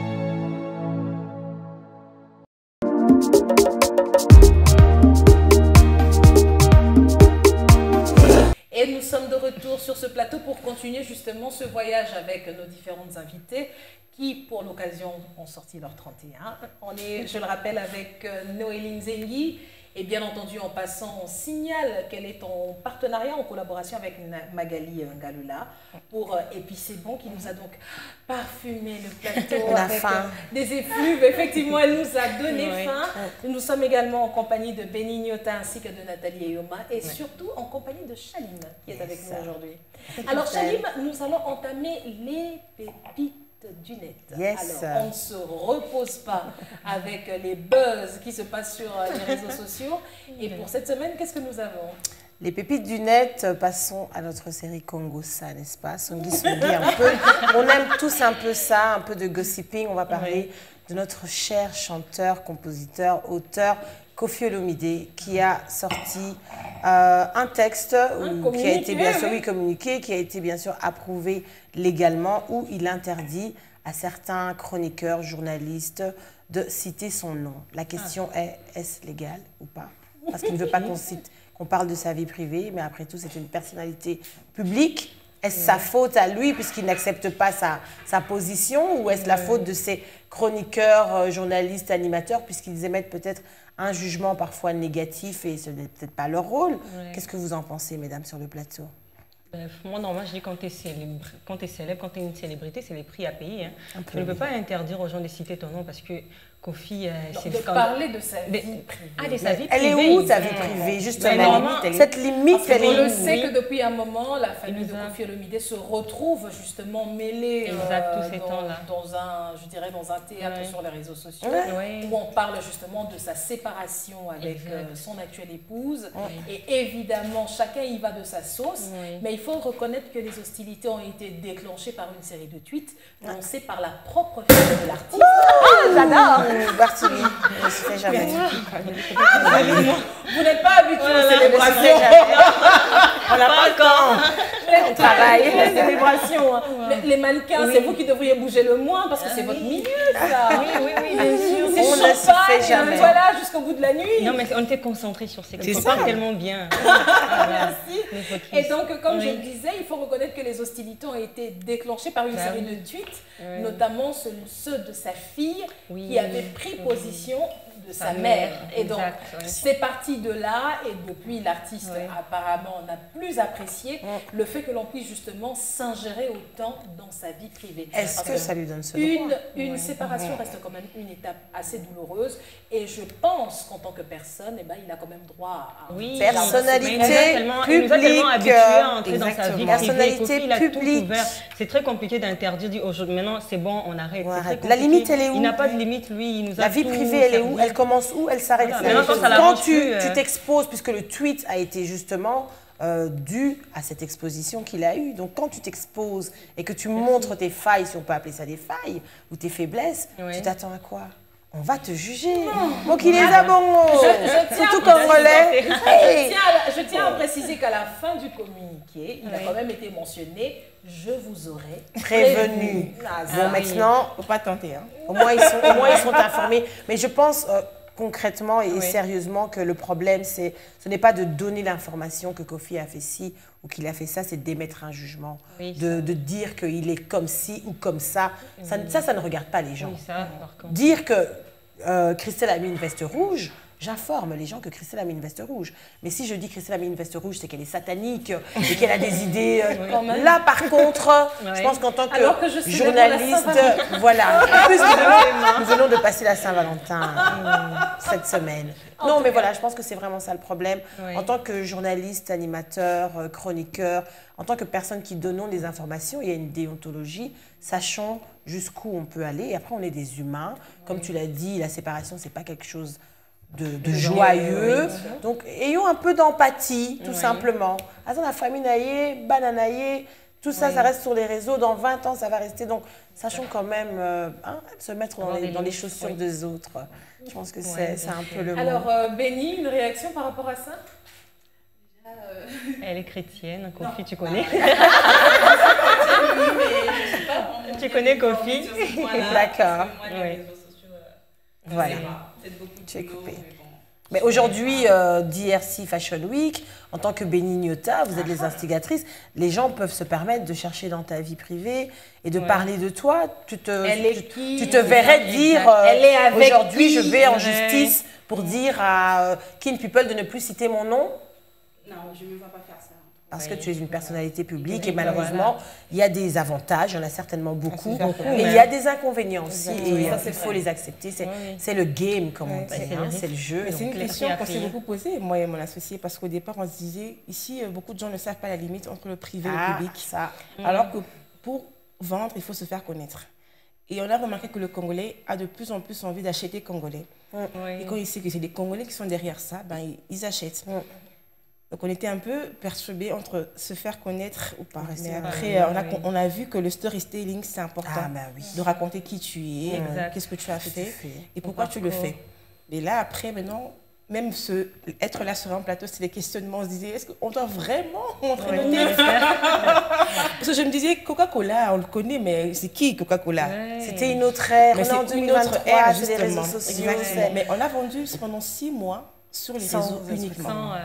A: Et nous sommes de retour sur ce plateau pour continuer justement ce voyage avec nos différentes invitées qui, pour l'occasion, ont sorti leur 31. On est, je le rappelle, avec Noéline Zengi. Et bien entendu, en passant, on signale qu'elle est en partenariat, en collaboration avec Magali Ngalula pour Épicé Bon, qui nous a donc parfumé le plateau avec des effluves. Effectivement, elle nous a donné faim. Nous sommes également en compagnie de Béni Nyota ainsi que de Nathalie Eyoma et surtout en compagnie de Chalim qui est avec nous aujourd'hui. Alors Chalim, nous allons entamer les pépites du net. Alors, on ne se repose pas avec les buzz qui se passent sur les réseaux sociaux. Et pour cette semaine, qu'est-ce que nous avons?
D: Les pépites du net, passons à notre série Congossa, n'est-ce pas? Songui un peu. On aime tous un peu ça, un peu de gossiping. On va parler de notre cher chanteur, compositeur, auteur, Koffi Olomide, qui a sorti un texte qui a été bien sûr communiqué, qui a été bien sûr approuvé légalement, où il interdit à certains chroniqueurs, journalistes, de citer son nom. La question est-ce légal ou pas? Parce qu'il ne veut pas qu'on parle de sa vie privée, mais après tout, c'est une personnalité publique. Est-ce sa faute à lui puisqu'il n'accepte pas sa position ou est-ce la faute de ses chroniqueurs, journalistes, animateurs puisqu'ils émettent peut-être un jugement parfois négatif et ce n'est peut-être pas leur rôle? Qu'est-ce que vous en pensez, mesdames, sur le plateau?
C: Moi, normalement, je dis quand tu es célèbre, quand tu es une célébrité, c'est les prix à payer. Hein. Tu ne peux pas interdire aux gens de citer ton nom parce que Kofi,
A: c'est de parler de sa vie privée.
C: Ah, de sa vie privée.
D: Elle est où, sa vie privée, justement? Cette limite, elle est où?
A: On le sait que depuis un moment, la famille de Kofi Olomide se retrouve justement mêlée dans un théâtre sur les réseaux sociaux où on parle justement de sa séparation avec son actuelle épouse. Et évidemment, chacun y va de sa sauce. Mais il faut reconnaître que les hostilités ont été déclenchées par une série de tweets lancés par la propre fille de l'artiste.
D: J'adore! Barthélémy, je ne fais jamais.
A: Vous n'êtes pas habitué aux célébrations.
D: On n'a pas le temps. On travaille.
A: Les célébrations. Les mannequins, c'est vous qui devriez bouger le moins parce que c'est votre milieu, ça.
C: Oui, bien sûr.
A: C'est champagne, voilà, jusqu'au bout de la nuit.
C: Non, mais on était concentrés sur ces choses. C'est pas tellement bien.
A: Merci. Et donc, comme je le disais, il faut reconnaître que les hostilités ont été déclenchées par une série de tweets, notamment ceux de sa fille qui avait pris position de sa mère. Et donc, c'est parti de là et depuis, l'artiste apparemment n'a plus apprécié le fait que l'on puisse justement s'ingérer autant dans sa vie privée.
D: Est-ce que ça lui donne ce droit?
A: Une séparation reste quand même une étape assez douloureuse et je pense qu'en tant que personne, il a quand même droit à...
D: Oui, personnalité publique.
C: Il nous a tellement habitués à entrer dans sa vie privée.
D: Personnalité publique.
C: C'est très compliqué d'interdire, dire aujourd'hui, maintenant c'est bon, on arrête.
D: La limite, elle est où?
C: Il n'a pas de limite, lui, il nous a
D: La vie privée, elle est où? Elle commence où? Elle s'arrête où? Quand tu t'exposes, puisque le tweet a été justement dû à cette exposition qu'il a eue. Donc quand tu t'exposes et que tu montres tes failles, si on peut appeler ça des failles, ou tes faiblesses, tu t'attends à quoi? On va te juger. Donc il est a bon. Surtout comme relais.
A: Je tiens à préciser qu'à la fin du communiqué, il a quand même été mentionné « Je vous aurais prévenu ».
D: Bon, maintenant,
B: faut pas tenter. Hein.
D: Au moins, ils sont informés. Mais je pense concrètement et sérieusement que le problème, ce n'est pas de donner l'information que Kofi a fait ci ou qu'il a fait ça, c'est d'émettre un jugement, de dire qu'il est comme ci ou comme ça. Ça ne regarde pas les gens. Dire que Christelle a mis une veste rouge, j'informe les gens que Christelle a mis une veste rouge. Mais si je dis que Christelle a mis une veste rouge, c'est qu'elle est satanique et qu'elle a des idées... Là, par contre, je pense qu'en tant que journaliste... Voilà. En plus, nous venons de passer la Saint-Valentin cette semaine. Non, mais voilà, je pense que c'est vraiment ça le problème. En tant que journaliste, animateur, chroniqueur, en tant que personne qui donnons des informations, il y a une déontologie, sachons jusqu'où on peut aller. Et après, on est des humains. Comme tu l'as dit, la séparation, ce n'est pas quelque chose de joyeux. Donc, ayons un peu d'empathie, tout simplement. Attends, la famille naïe, bananaïe, tout ça, ça reste sur les réseaux. Dans 20 ans, ça va rester. Donc, sachons quand même se mettre dans les chaussures des autres. Je pense que c'est un peu le mot.
A: Alors, Béni, une réaction par rapport à ça?
C: Elle est chrétienne, Kofi, tu connais? Tu connais Kofi?
D: D'accord. Voilà. Tu es coupé. Mais aujourd'hui, DRC Fashion Week, en tant que Béni Nyota, vous êtes les instigatrices, les gens peuvent se permettre de chercher dans ta vie privée et de parler de toi. Tu te verrais dire, aujourd'hui je vais en justice pour dire à Kin People de ne plus citer mon nom?
E: Non, je ne me vois pas faire ça.
D: Parce que tu es une personnalité publique et malheureusement, il y a des avantages, il y en a certainement beaucoup, et il y a des inconvénients aussi, et il faut les accepter. C'est le game, comme on dit, c'est le jeu.
B: C'est une question qu'on s'est beaucoup posée, moi et mon associé, parce qu'au départ, on se disait, ici, beaucoup de gens ne savent pas la limite entre le privé et le public. Alors que pour vendre, il faut se faire connaître. Et on a remarqué que le Congolais a de plus en plus envie d'acheter congolais. Et quand il sait que c'est des Congolais qui sont derrière ça, ils achètent. Donc on était un peu perturbés entre se faire connaître ou pas. Mais après, on a vu que le storytelling, c'est important. De raconter qui tu es, qu'est-ce que tu as fait et pourquoi tu le fais. Et là, après, maintenant, même être là sur un plateau, c'est des questionnements. On se disait, est-ce qu'on doit vraiment montrer notre tête? Parce que je me disais, Coca-Cola, on le connaît, mais c'est qui Coca-Cola?
D: C'était une autre ère.
B: Mais
D: c'est
B: une autre ère,
D: c'est les réseaux sociaux.
B: Mais on a vendu pendant 6 mois. Sur les réseaux uniquement.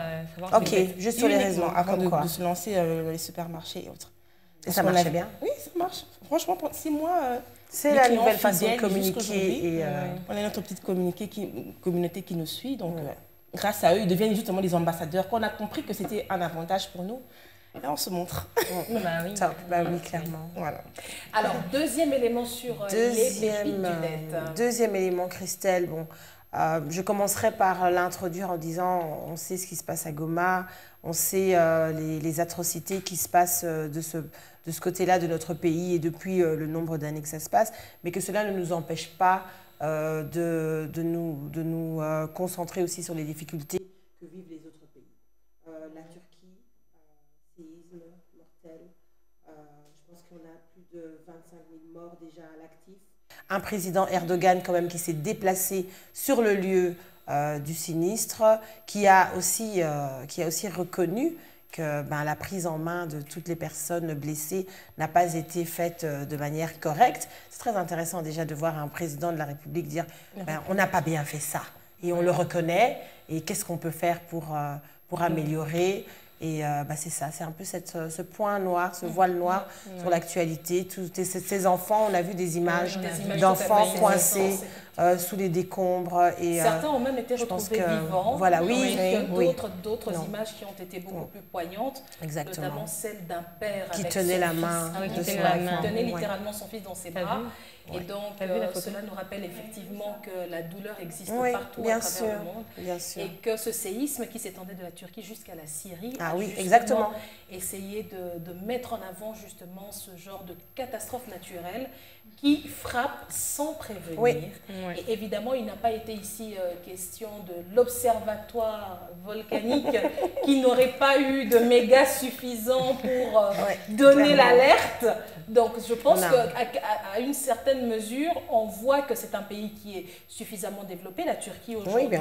D: Ok, juste sur les réseaux.
B: Avant de se lancer dans les supermarchés et autres.
D: Et ça marchait bien?
B: Oui, ça marche. Franchement, pour 6 mois,
D: c'est la nouvelle façon de communiquer.
B: On a notre petite communauté qui nous suit. Donc, grâce à eux, ils deviennent justement des ambassadeurs. Quand on a compris que c'était un avantage pour nous, là, on se montre.
D: Oui, clairement.
B: Voilà.
A: Alors, deuxième élément sur les pépites du net.
D: Deuxième élément, Christelle. Bon, je commencerai par l'introduire en disant, on sait ce qui se passe à Goma, on sait les atrocités qui se passent de ce côté-là de notre pays et depuis le nombre d'années que ça se passe, mais que cela ne nous empêche pas de nous concentrer aussi sur les difficultés que vivent les autres pays. La Turquie, séisme mortel, je pense qu'on a plus de 25 000 morts déjà à l'actif. Un président Erdogan quand même qui s'est déplacé sur le lieu du sinistre, qui a aussi reconnu que la prise en main de toutes les personnes blessées n'a pas été faite de manière correcte. C'est très intéressant déjà de voir un président de la République dire on n'a pas bien fait ça et on le reconnaît et qu'est-ce qu'on peut faire pour améliorer. Et c'est ça, c'est un peu ce point noir, ce voile noir sur l'actualité. Tous ces enfants, on a vu des images d'enfants coincés sous les décombres. Et,
A: certains ont même été retrouvés vivants.
D: Voilà,
A: d'autres images qui ont été beaucoup plus poignantes.
D: Exactement.
A: Notamment celle d'un père
D: qui tenait la main de son enfant.
A: Qui tenait littéralement son fils dans ses bras. Et donc, cela nous rappelle effectivement que la douleur existe partout à travers le monde.
D: Bien sûr.
A: Et que ce séisme qui s'étendait de la Turquie jusqu'à la Syrie
D: a exactement
A: essayé de mettre en avant justement ce genre de catastrophe naturelle qui frappe sans prévenir. Et évidemment, il n'a pas été ici question de l'observatoire volcanique qui n'aurait pas eu de méga suffisant pour donner l'alerte. Donc, je pense qu'à une certaine mesure, on voit que c'est un pays qui est suffisamment développé. La Turquie aujourd'hui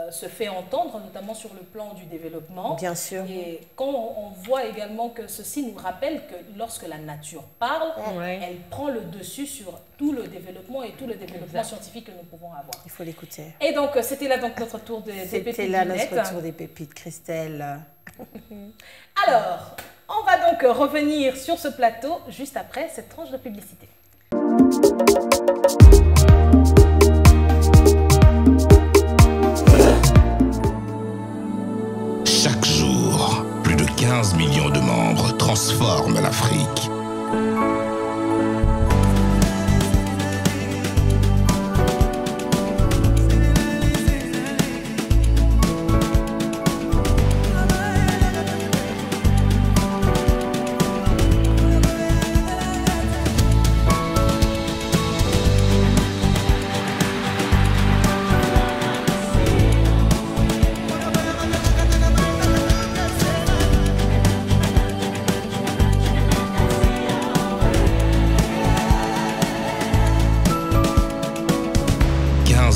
A: se fait entendre, notamment sur le plan du développement.
D: Bien sûr.
A: Et quand on voit également que ceci nous rappelle que lorsque la nature parle, elle prend le dessus sur tout le développement et tout le développement scientifique que nous pouvons avoir.
D: Il faut l'écouter.
A: Et donc, c'était là donc notre tour des pépites du net.
D: C'était là notre tour des pépites, Christelle.
A: Alors, on va donc revenir sur ce plateau juste après cette tranche de publicité.
F: Chaque jour, plus de 15 millions de membres transforment l'Afrique.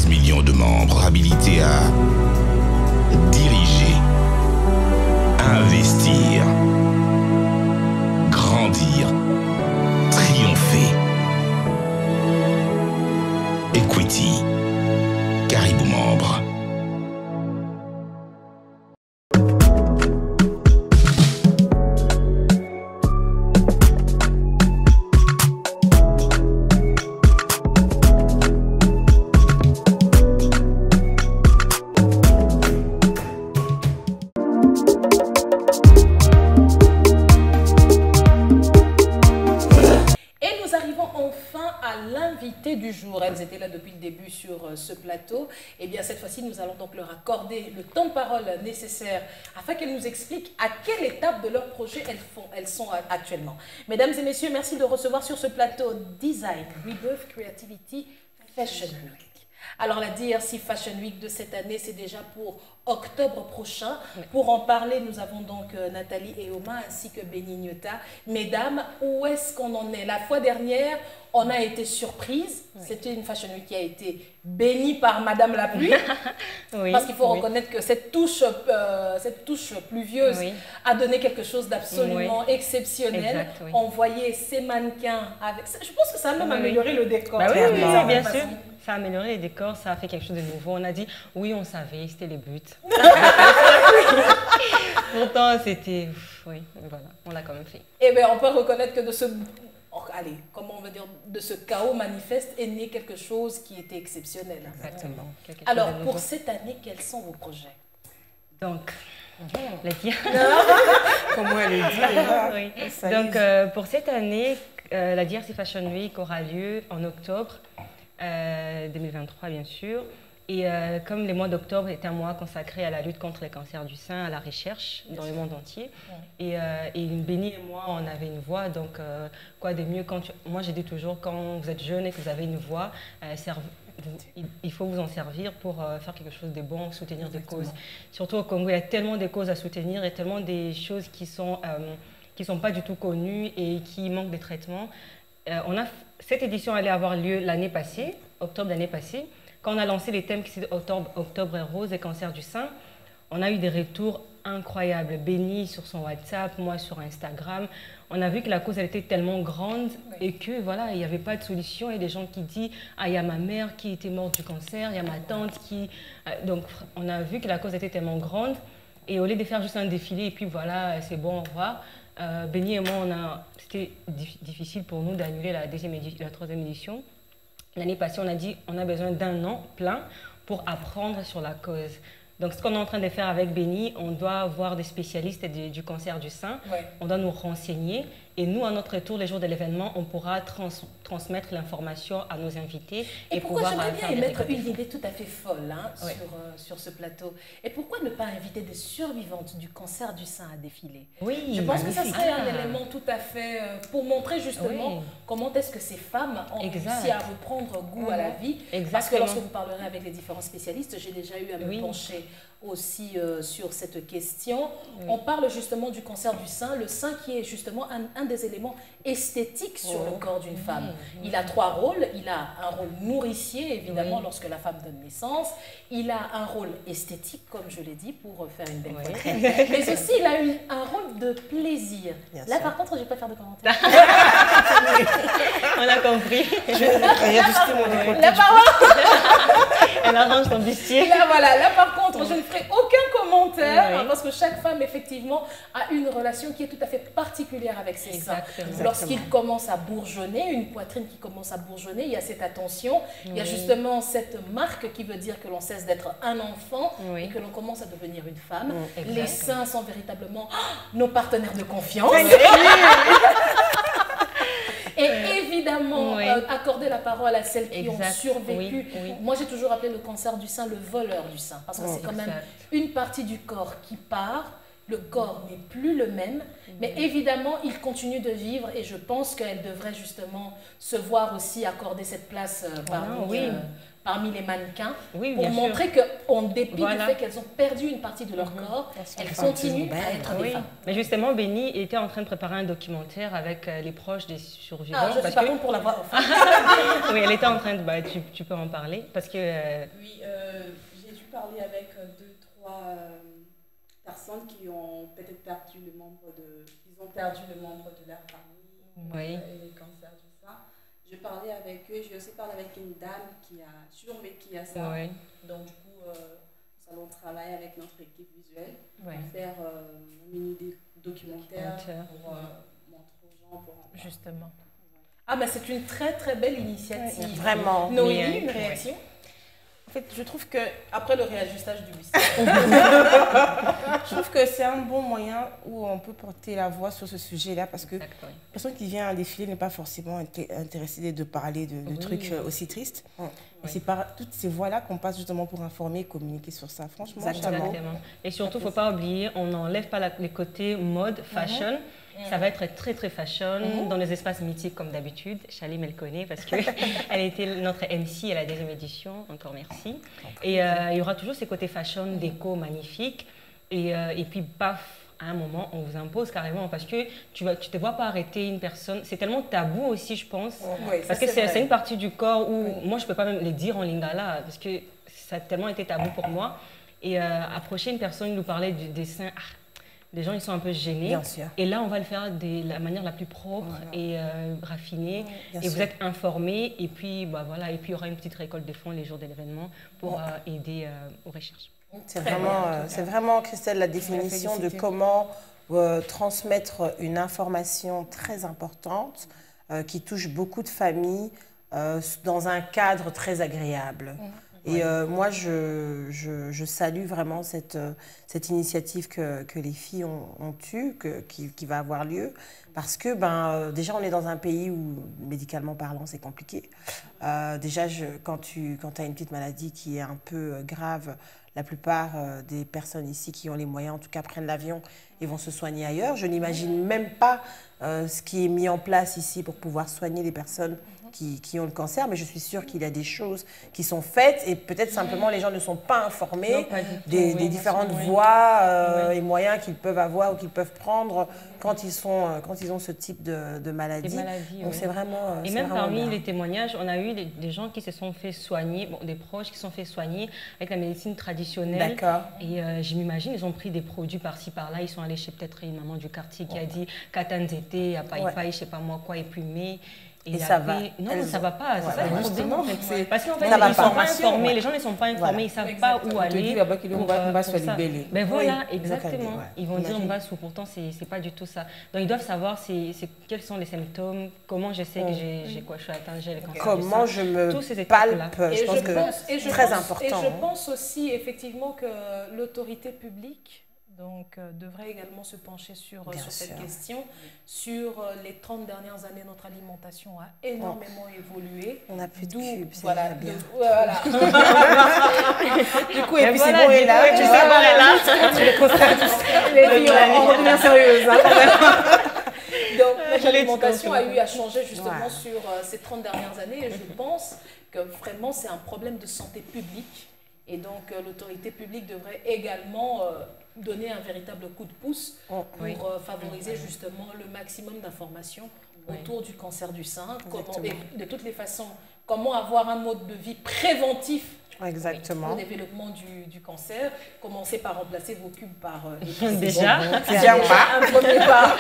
F: Millions de membres habilités à diriger, investir, grandir, triompher. Equity, Caribou Membre.
A: Elles étaient là depuis le début sur ce plateau. Et bien cette fois-ci, nous allons donc leur accorder le temps de parole nécessaire afin qu'elles nous expliquent à quelle étape de leur projet elles sont actuellement. Mesdames et messieurs, merci de recevoir sur ce plateau Design, Rebirth, Creativity, Fashion Week. Alors la DRC Fashion Week de cette année, c'est déjà pour octobre prochain. Pour en parler, nous avons donc Nathalie Eoma ainsi que Benignota. Mesdames, où est-ce qu'on en est? La fois dernière, on a été surprise. C'était une Fashion Week qui a été bénie par Madame la pluie. Parce qu'il faut reconnaître que cette touche pluvieuse a donné quelque chose d'absolument exceptionnel. Exact, on voyait ces mannequins avec... Je pense que ça a même amélioré le décor.
C: Bah oui, bien sûr. Ça a amélioré les décors, ça a fait quelque chose de nouveau. On a dit, oui, on savait, c'était les buts. Pourtant, c'était... Oui, voilà, on l'a quand même fait.
A: Eh bien, on peut reconnaître que de ce... Allez, comment on va dire, de ce chaos manifeste est né quelque chose qui était exceptionnel.
C: Exactement.
A: Alors, pour cette année, quels sont vos projets?
C: Donc, la dire.
B: Comment elle le dit.
C: Oui. Donc, pour cette année, la DRC Fashion Week aura lieu en octobre 2023, bien sûr. Et comme le mois d'octobre est un mois consacré à la lutte contre les cancers du sein, à la recherche dans le monde entier. Et Béni et moi, on avait une voix, donc quoi de mieux moi je dis toujours, quand vous êtes jeune et que vous avez une voix, il faut vous en servir pour faire quelque chose de bon, soutenir des causes. Surtout au Congo, il y a tellement de causes à soutenir et tellement des choses qui sont pas du tout connues et qui manquent de traitement. Cette édition allait avoir lieu l'année passée, octobre l'année passée. Quand on a lancé les thèmes qui étaient octobre rose et cancer du sein, on a eu des retours incroyables. Béni sur son WhatsApp, moi sur Instagram. On a vu que la cause elle était tellement grande et que voilà, il n'y avait pas de solution. Il y a des gens qui disent ah, il y a ma mère qui était morte du cancer, il y a ma tante qui. Donc on a vu que la cause était tellement grande et au lieu de faire juste un défilé et puis voilà, c'est bon, au revoir. Béni et moi, c'était difficile pour nous d'annuler la 3e édition. L'année passée, on a dit on a besoin d'un an plein pour apprendre sur la cause. Donc, ce qu'on est en train de faire avec Béni, on doit voir des spécialistes du cancer du sein, on doit nous renseigner et nous, à notre tour, les jours de l'événement, on pourra transmettre l'information à nos invités.
A: Et pourquoi j'aimerais bien émettre une idée tout à fait folle sur ce plateau. Et pourquoi ne pas inviter des survivantes du cancer du sein à défiler?
C: Oui,
A: je pense que ça serait un élément tout à fait pour montrer justement comment est-ce que ces femmes ont réussi à reprendre goût à la vie. Parce que lorsque vous parlerez avec les différents spécialistes, j'ai déjà eu à me pencher aussi sur cette question. On parle justement du cancer du sein, le sein qui est justement un des éléments esthétiques sur le corps d'une femme. Il a 3 rôles. Il a un rôle nourricier, évidemment, lorsque la femme donne naissance. Il a un rôle esthétique, comme je l'ai dit, pour faire une belle poitrine. Mais aussi, il a un rôle de plaisir. Là, par contre, je ne vais pas faire de commentaires.
C: On a compris.
B: Je vais réajuster mon décolleté.
A: La parole.
C: Elle arrange son bustier.
A: Là, voilà. Là, par contre, je ne ferai aucun commentaire parce que chaque femme, effectivement, a une relation qui est tout à fait particulière avec ses seins. Lorsqu'il commence à bourgeonner, une poitrine qui commence à bourgeonner, il y a cette attention, il y a justement cette marque qui veut dire que l'on cesse d'être un enfant et que l'on commence à devenir une femme. Les seins sont véritablement nos partenaires de confiance. Et évidemment, accorder la parole à celles qui ont survécu. Moi, j'ai toujours appelé le cancer du sein le voleur du sein. Parce que c'est quand même une partie du corps qui part. Le corps n'est plus le même. Mais évidemment, il continue de vivre. Et je pense qu'elle devrait justement se voir aussi accorder cette place parmi les mannequins. Pour montrer qu'en dépit du fait qu'elles ont perdu une partie de leur corps, elles continuent à être des femmes.
C: Mais justement, Béni était en train de préparer un documentaire avec les proches des survivants.
A: Je suis par contre pour la voir.
C: Oui, elle était en train de... tu peux en parler parce que...
E: Oui, j'ai dû parler avec 2-3 personnes qui ont peut-être perdu le membre de... Ils ont perdu le membre de leur famille et le cancer du sein. Je parlais avec eux, j'ai aussi parlé avec une dame qui a survécu à ça. Donc, du coup, nous allons travailler avec notre équipe visuelle pour faire un mini documentaire pour montrer aux gens.
A: Justement. Ah, mais c'est une très très belle initiative.
B: Vraiment.
A: Noémie, une réaction?
B: En fait, je trouve que après le réajustage du bustier, je trouve que c'est un bon moyen où on peut porter la voix sur ce sujet-là parce que la personne qui vient à un défilé n'est pas forcément intéressée de parler de trucs aussi tristes. Et c'est par toutes ces voix-là qu'on passe justement pour informer et communiquer sur ça. Franchement,
C: exactement. Et surtout, il ne faut pas oublier, on n'enlève pas les côtés mode, fashion. Ça va être très très fashion dans les espaces mythiques comme d'habitude. Chalim, elle connaît parce qu'elle était notre MC à la 2e édition. Encore merci. Et il y aura toujours ces côtés fashion, déco, magnifiques. Et puis, paf, à un moment, on vous impose carrément parce que tu te vois pas arrêter une personne. C'est tellement tabou aussi, je pense. Parce que c'est une partie du corps où moi, je peux pas même les dire en lingala parce que ça a tellement été tabou pour moi. Et approcher une personne, nous parler des seins... les gens ils sont un peu gênés.
D: Bien sûr.
C: Et là, on va le faire de la manière la plus propre et raffinée.
D: Bien
C: et
D: sûr.
C: vous êtes informés. Et puis, bah, voilà, et puis il y aura une petite récolte de fonds les jours de l'événement pour aider aux recherches.
D: C'est vraiment, Christelle, la définition de comment transmettre une information très importante qui touche beaucoup de familles dans un cadre très agréable. Et moi, je salue vraiment cette initiative que les filles ont eue, qui va avoir lieu, parce que déjà, on est dans un pays où, médicalement parlant, c'est compliqué. Déjà, quand tu as une petite maladie qui est un peu grave, la plupart des personnes ici qui ont les moyens, en tout cas, prennent l'avion et vont se soigner ailleurs. Je n'imagine même pas ce qui est mis en place ici pour pouvoir soigner les personnes qui ont le cancer, mais je suis sûre qu'il y a des choses qui sont faites et peut-être simplement les gens ne sont pas informés des différentes voies et moyens qu'ils peuvent avoir ou qu'ils peuvent prendre quand ils ont ce type de maladie. Donc c'est vraiment
C: et même parmi
D: bien.
C: les témoignages, on a eu des gens qui se sont fait soigner, des proches qui se sont fait soigner avec la médecine traditionnelle.
D: D'accord.
C: Et je m'imagine, ils ont pris des produits par-ci, par-là. Ils sont allés chez peut-être une maman du quartier qui a dit Katanzete, Apaïpaï, je sais pas moi quoi, éplumer.
D: Et ça va.
C: Non, ça va pas. C'est ça le problème en fait. Parce qu'en fait,
D: Ça va
C: ils ne sont
D: pas.
C: pas informés. Les gens ne sont pas informés. Ils ne savent pas où aller.
B: On va se
C: ça.
B: libeller.
C: Ben voilà,
D: Oui,
C: exactement.
D: ouais.
C: Ils vont dire on va sous. Pourtant, c'est pas du tout ça. Donc, ils doivent savoir quels sont les symptômes, comment je sais que j'ai quoi, je suis atteinte, j'ai le cancer.
D: Comment je me
C: Tous ces étapes-là.
D: palpe, je pense que c'est très important.
A: Et je pense aussi effectivement que l'autorité publique devrait également se pencher sur cette question. Sur les 30 dernières années, notre alimentation a énormément évolué.
D: On n'a plus de cubes, c'est
A: voilà.
D: bien.
A: Du coup, et puis c'est bon, et là.
D: On redevient sérieuse.
A: Donc, notre alimentation a eu à changer justement sur ces 30 dernières années. Et je pense que vraiment, c'est un problème de santé publique. Et donc, l'autorité publique devrait également donner un véritable coup de pouce pour favoriser justement le maximum d'informations autour du cancer du sein. Et de toutes les façons, comment avoir un mode de vie préventif au développement du cancer. Commencez par remplacer vos cubes par
C: déjà
A: un premier pas.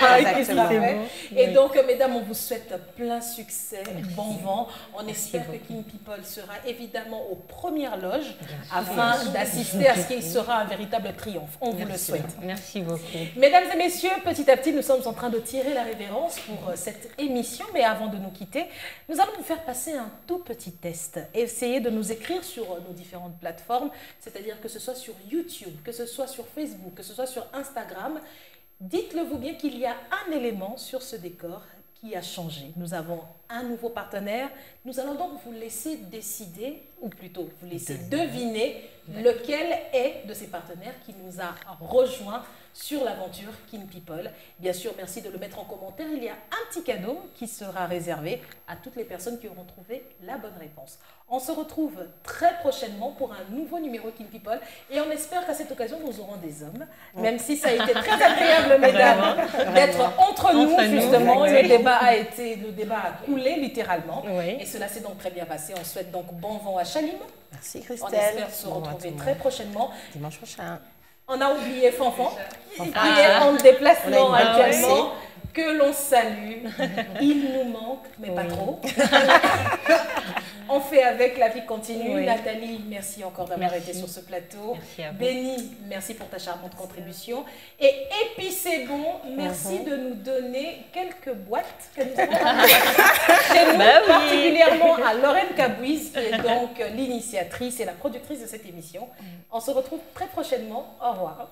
A: Et donc, mesdames, on vous souhaite plein succès, bon vent. On espère que Kin People sera évidemment aux premières loges afin d'assister à ce qui sera un véritable triomphe. On vous le souhaite.
C: Merci beaucoup.
A: Mesdames et messieurs, petit à petit, nous sommes en train de tirer la révérence pour cette émission. Mais avant de nous quitter, nous allons vous faire passer un tout petit test. Essayez de nous écrire sur nos différentes plateformes, c'est-à-dire que ce soit sur YouTube, que ce soit sur Facebook, que ce soit sur Instagram. Dites-le vous bien qu'il y a un élément sur ce décor qui a changé. Nous avons un nouveau partenaire. Nous allons donc vous laisser décider, ou plutôt vous laisser deviner lequel est de ces partenaires qui nous a rejoints sur l'aventure Kin People. Bien sûr, merci de le mettre en commentaire. Il y a un petit cadeau qui sera réservé à toutes les personnes qui auront trouvé la bonne réponse. On se retrouve très prochainement pour un nouveau numéro Kin People et on espère qu'à cette occasion, nous aurons des hommes, même si ça a été très agréable, mesdames, d'être entre nous, justement. Le débat a coulé littéralement et cela s'est donc très bien passé. On souhaite donc bon vent à Chalim.
D: Merci Christelle.
A: On espère se retrouver très prochainement.
D: Dimanche prochain.
A: On a oublié Fanfan, qui est en déplacement actuellement, que l'on salue. Il nous manque, mais pas trop. On fait avec, la vie continue. Nathalie, merci encore d'avoir été sur ce plateau. Béni, merci pour ta charmante contribution. Et puis c'est bon, merci de nous donner quelques boîtes que nous avons chez nous, particulièrement à Lorraine Cabouise, qui est donc l'initiatrice et la productrice de cette émission. On se retrouve très prochainement. Au revoir.